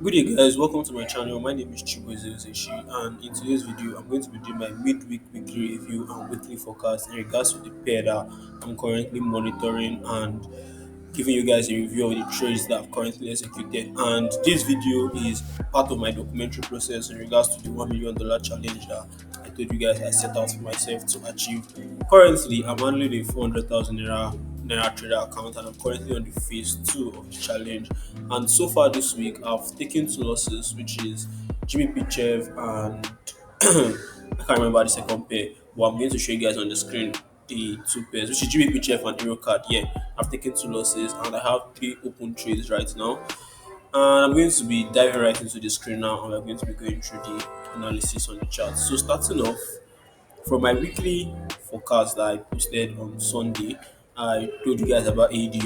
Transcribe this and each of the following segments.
Good day, guys. Welcome to my channel. My name is Chibuezeshi, and in today's video, I'm going to be doing my midweek weekly review and weekly forecast in regards to the pair that I'm currently monitoring and giving you guys a review of the trades that I've currently executed. And this video is part of my documentary process in regards to the $1 million challenge that I told you guys I set out for myself to achieve. Currently, I'm handling a 400,000 naira trader account, and I'm currently on the phase two of the challenge. And so far this week, I've taken two losses, which is GBP Chev and I can't remember the second pair, but I'm going to show you guys on the screen the two pairs, which is GBP Chef and Euro Card. Yeah, I've taken two losses and I have three open trades right now. And I'm going to be diving right into the screen now, and we're going to be going through the analysis on the chart. So starting off, from my weekly forecast that I posted on Sunday, I told you guys about AUD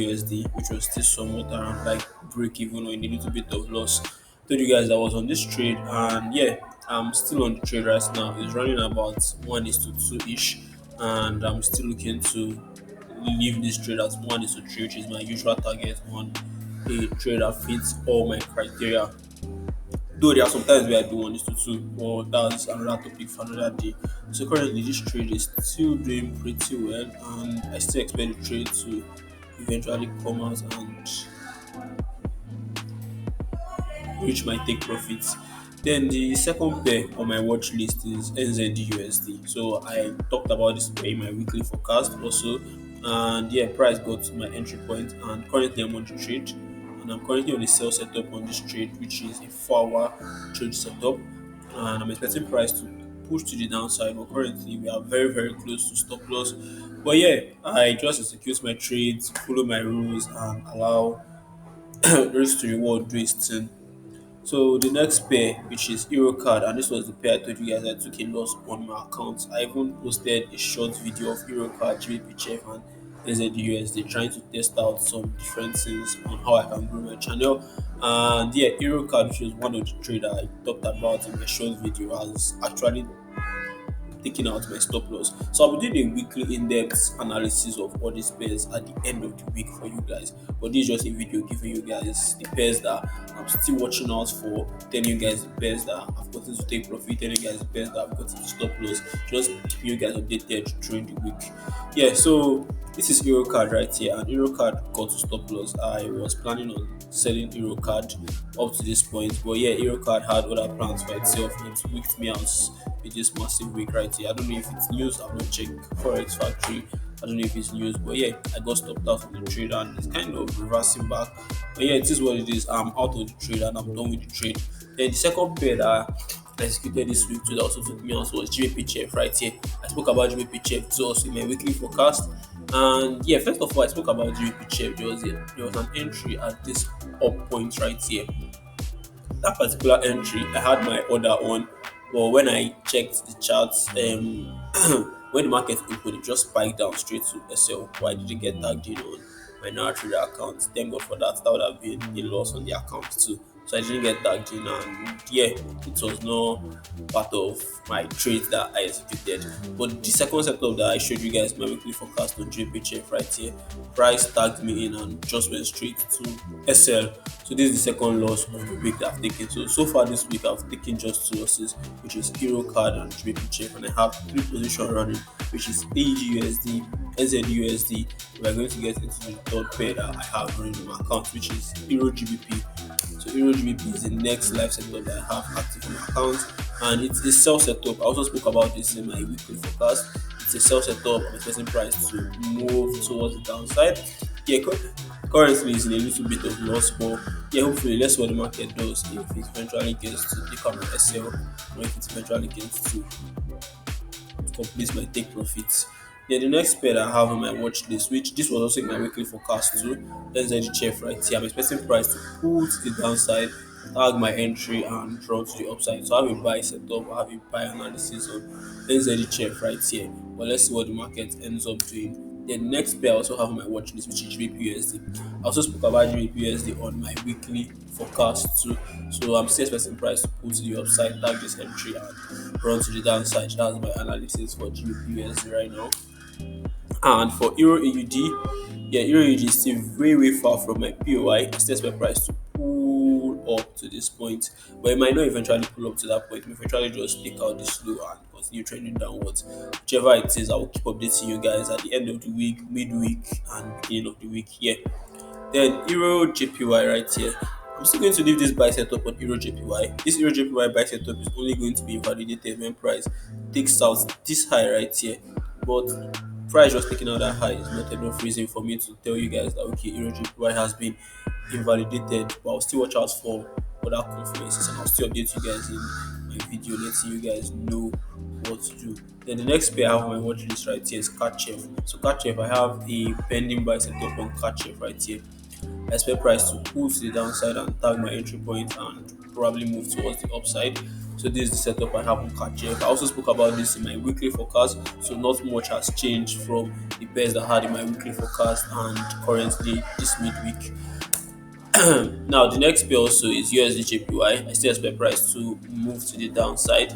which was still somewhat around like break even or in a little bit of loss. Told you guys I was on this trade, and yeah, I'm still on the trade right now. It's running about 1 is to 2 ish, and I'm still looking to leave this trade at 1 is to 3, which is my usual target on a trade that fits all my criteria. Though there are sometimes where I do 1 is to 2, but that's another topic for another day. So currently this trade is still doing pretty well, and I still expect the trade to eventually come out and reach my take profits. Then the second pair on my watch list is NZD. So I talked about this pair in my weekly forecast also, and yeah, price got to my entry point, and currently I'm on the trade, and I'm currently on the sell setup on this trade, which is a 4-hour trade setup, and I'm expecting price to push to the downside. But currently we are very close to stop loss. But yeah, I just execute my trades, follow my rules, and allow risk to reward do its thing. So the next pair, which is Eurocard, and this was the pair I told you guys I took a loss on my account. I even posted a short video of Eurocard, GBP Chef, and NZUSD trying to test out some different things on how I can grow my channel. And yeah, Eurocard, which was one of the trade I talked about in my short video, has actually taking out my stop loss. So I'll be doing a weekly in-depth analysis of all these pairs at the end of the week for you guys. But this is just a video giving you guys the pairs that I'm still watching out for, telling you guys the pairs that I've gotten to take profit, telling you guys the pairs that I've gotten to stop loss, just keeping you guys updated during the week. Yeah, so this is Euro card right here, and Euro card got to stop loss. I was planning on selling Euro card up to this point, but yeah, Euro card had other plans for itself. It wicked me out with this massive week right here. I don't know if it's news. I've not checked Forex Factory. I don't know if it's news, but yeah, I got stopped out from the trade and it's kind of reversing back. But yeah, it is what it is. I'm out of the trade and I'm done with the trade. Then the second pair that I executed this week too that also took me out was GBP Chef right here. I spoke about GBP Chef too also in my weekly forecast. And yeah, first of all, I spoke about GBP Chef. There was an entry at this up point right here. That particular entry, I had my order on, but when I checked the charts, when the market opened, it just spiked down straight to SL. Why did it get tagged in on my Trader account? Thank God for that. That would have been a loss on the account too. So I didn't get tagged in, and yeah, it was not part of my trade that I executed. But the second setup that I showed you guys my weekly forecast on JPHF right here, price tagged me in and just went straight to SL. So this is the second loss of the week that I've taken. So far this week I've taken just two losses, which is Euro Card and JPHF, and I have three positions running, which is AGUSD, NZUSD. We're going to get into the third pair that I have running in my account, which is Euro GBP. So Euro GBP is the next live setup that I have active on my account, and it's a sell setup. I also spoke about this in my weekly forecast. It's a sell setup. I'm expecting price to move towards the downside. Yeah, currently it's in a little bit of loss, but yeah, hopefully let's see what the market does if it eventually gets to take out my SL, or if it eventually gets to complete my take profits. Then the next pair that I have on my watch list, which this was also in my weekly forecast too, NZD Chef right here. I'm expecting price to pull to the downside, tag my entry and draw to the upside. So I have a buy setup, I have a buy analysis on NZD Chef right here. But let's see what the market ends up doing. Then the next pair I also have on my watch list, which is GBPUSD. I also spoke about GBPUSD on my weekly forecast too. So I'm still expecting price to pull to the upside, tag this entry and run to the downside. That's my analysis for GBPUSD right now. And for Euro AUD, yeah, Euro AUD is still way far from my POI. I still expect price to pull up to this point, but it might not eventually pull up to that point. It may eventually just take out this low and continue trending downwards. Whichever it is, I will keep updating you guys at the end of the week, midweek, and beginning of the week. Yeah. Then Euro JPY right here. I'm still going to leave this buy setup on Euro JPY. This Euro JPY buy setup is only going to be invalidated when price takes out this high right here. But price just taking out that high is not enough reason for me to tell you guys that okay, Euro JPY has been invalidated. But I'll still watch out for other confluences and I'll still update you guys in my video, letting you guys know what to do. Then the next pair I have on my watch list right here is Kachev. So Kachev, I have a pending buy setup on Kachev right here. I expect price to pull to the downside and tag my entry point and probably move towards the upside. So this is the setup I have on Kachev. I also spoke about this in my weekly forecast, so not much has changed from the pairs that I had in my weekly forecast and currently this midweek. Now the next pair also is USD JPY. I still expect price to move to the downside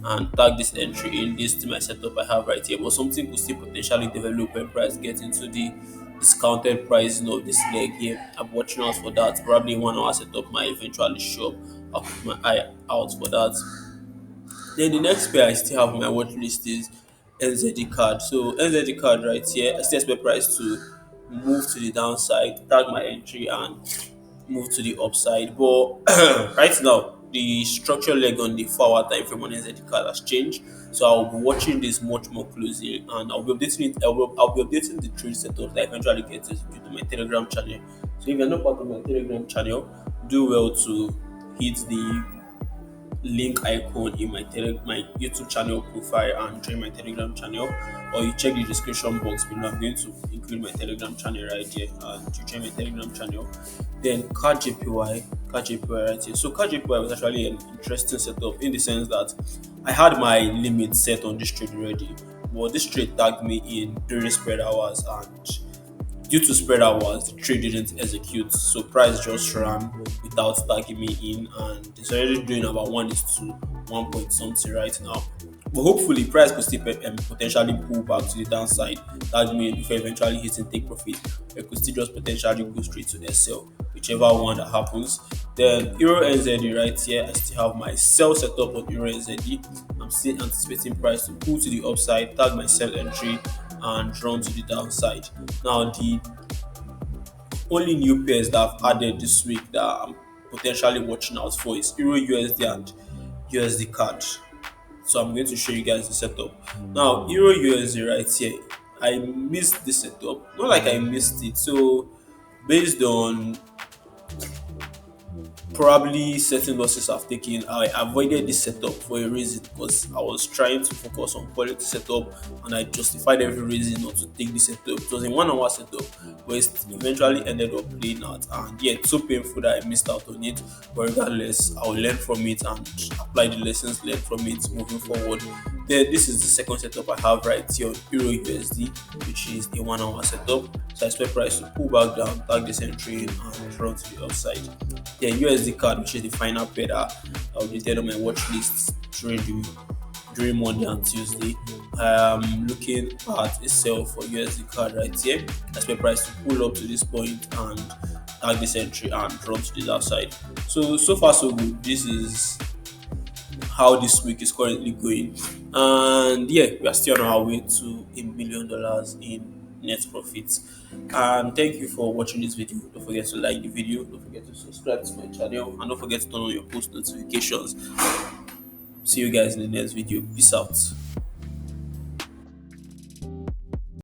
and tag this entry in this to my setup I have right here. But something could still potentially develop when price gets into the discounted pricing of this leg here. I'm watching out for that. Probably 1 hour setup might eventually show up. I'll keep my eye out for that. Then the next pair I still have on my watch list is NZD card. So NZD card right here, I still expect price to move to the downside, tag my entry and move to the upside. But right now, the structure leg on the forward time frame on NZD card has changed. So I'll be watching this much more closely and I'll be updating it. I'll be updating the trade setup that I eventually get to my Telegram channel. So if you're not part of my Telegram channel, do well to hit the link icon in my YouTube channel profile and join my Telegram channel, or you check the description box below. I'm going to include my Telegram channel right here, and you join my Telegram channel. Then card JPY right here. So card JPY was actually an interesting setup in the sense that I had my limit set on this trade already, but this trade tagged me in during spread hours and due to spread hours, the trade didn't execute, so price just ran without tagging me in, and it's already doing about 1 point something right now. But hopefully, price could still potentially pull back to the downside. That means before eventually hitting take profit, it could still just potentially go straight to SL, whichever one that happens. Then Euro NZD right here, I still have my sell setup on Euro NZD. I'm still anticipating price to pull to the upside, tag my sell entry, and run to the downside. Now, the only new pairs that I've added this week that I'm potentially watching out for is Euro USD and USD card. So I'm going to show you guys the setup. Now, Euro USD right here, I missed this setup. Not like I missed it. So based on probably certain losses I've taken, I avoided this setup for a reason because I was trying to focus on quality setup and I justified every reason not to take this setup. It was a 1 hour setup, but it eventually ended up playing out, and yeah, it's so painful that I missed out on it. But regardless, I'll learn from it and apply the lessons learned from it moving forward. Then this is the second setup I have right here on Euro USD, which is a 1 hour setup. So I expect price to pull back down, tag this entry in, and run to the upside. Then USD card, which is the final pair that I'll be on my watch list during Monday and Tuesday. I am looking at a sell for USD card right here. I expect price to pull up to this point and tag this entry and run to the downside. So far so good. This is how this week is currently going, and yeah, we are still on our way to $1 million in net profits. And thank you for watching this video. Don't forget to like the video, don't forget to subscribe to my channel, and don't forget to turn on your post notifications. See you guys in the next video. Peace out.